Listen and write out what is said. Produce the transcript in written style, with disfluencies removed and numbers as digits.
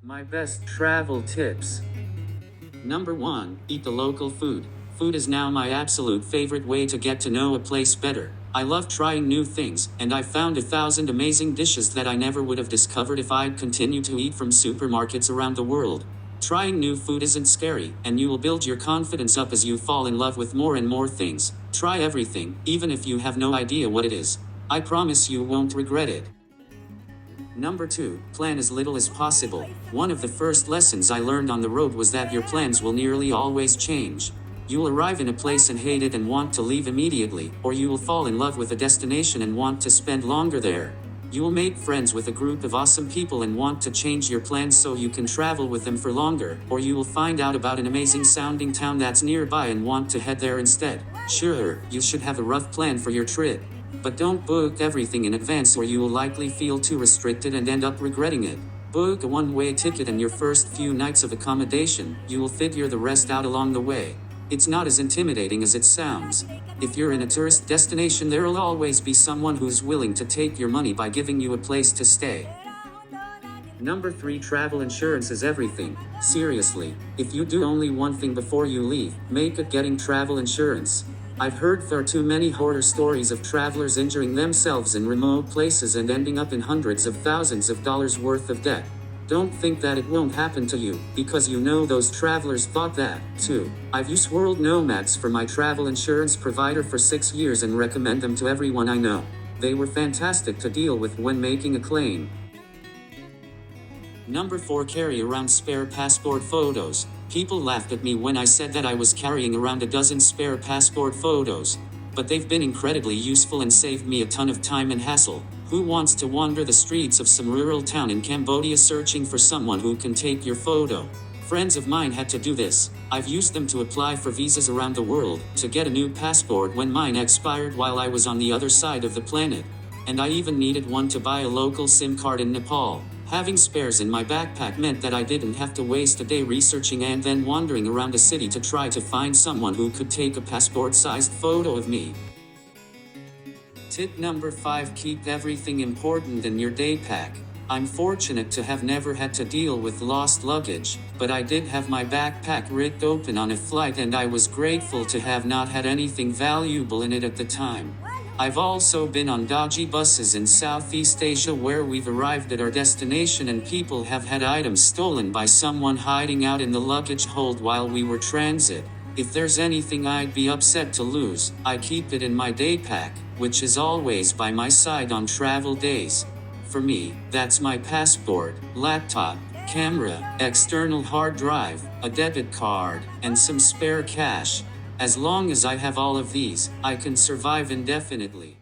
My best travel tips. Number 1, eat the local food. Food is now my absolute favorite way to get to know a place better. I love trying new things, and I've found 1,000 amazing dishes that I never would have discovered if I'd continued to eat from supermarkets around the world. Trying new food isn't scary, and you will build your confidence up as you fall in love with more and more things. Try everything, even if you have no idea what it is. I promise you won't regret it. Number 2, plan as little as possible. One of the first lessons I learned on the road was that your plans will nearly always change. You'll arrive in a place and hate it and want to leave immediately, or you will fall in love with a destination and want to spend longer there. You will make friends with a group of awesome people and want to change your plans so you can travel with them for longer, or you will find out about an amazing sounding town that's nearby and want to head there instead. Sure, you should have a rough plan for your trip, but don't book everything in advance or you will likely feel too restricted and end up regretting it. Book a one-way ticket and your first few nights of accommodation, you will figure the rest out along the way. It's not as intimidating as it sounds. If you're in a tourist destination, there'll always be someone who's willing to take your money by giving you a place to stay. Number 3, travel insurance is everything. Seriously, if you do only one thing before you leave, make it getting travel insurance. I've heard far too many horror stories of travelers injuring themselves in remote places and ending up in hundreds of thousands of dollars worth of debt. Don't think that it won't happen to you, because you know those travelers thought that, too. I've used World Nomads for my travel insurance provider for 6 years and recommend them to everyone I know. They were fantastic to deal with when making a claim. Number 4, carry around spare passport photos. People laughed at me when I said that I was carrying around a dozen spare passport photos. But they've been incredibly useful and saved me a ton of time and hassle. Who wants to wander the streets of some rural town in Cambodia searching for someone who can take your photo? Friends of mine had to do this. I've used them to apply for visas around the world, to get a new passport when mine expired while I was on the other side of the planet. And I even needed one to buy a local SIM card in Nepal. Having spares in my backpack meant that I didn't have to waste a day researching and then wandering around a city to try to find someone who could take a passport-sized photo of me. Tip number 5, keep everything important in your day pack. I'm fortunate to have never had to deal with lost luggage, but I did have my backpack ripped open on a flight and I was grateful to have not had anything valuable in it at the time. I've also been on dodgy buses in Southeast Asia where we've arrived at our destination and people have had items stolen by someone hiding out in the luggage hold while we were transit. If there's anything I'd be upset to lose, I keep it in my day pack, which is always by my side on travel days. For me, that's my passport, laptop, camera, external hard drive, a debit card, and some spare cash. As long as I have all of these, I can survive indefinitely.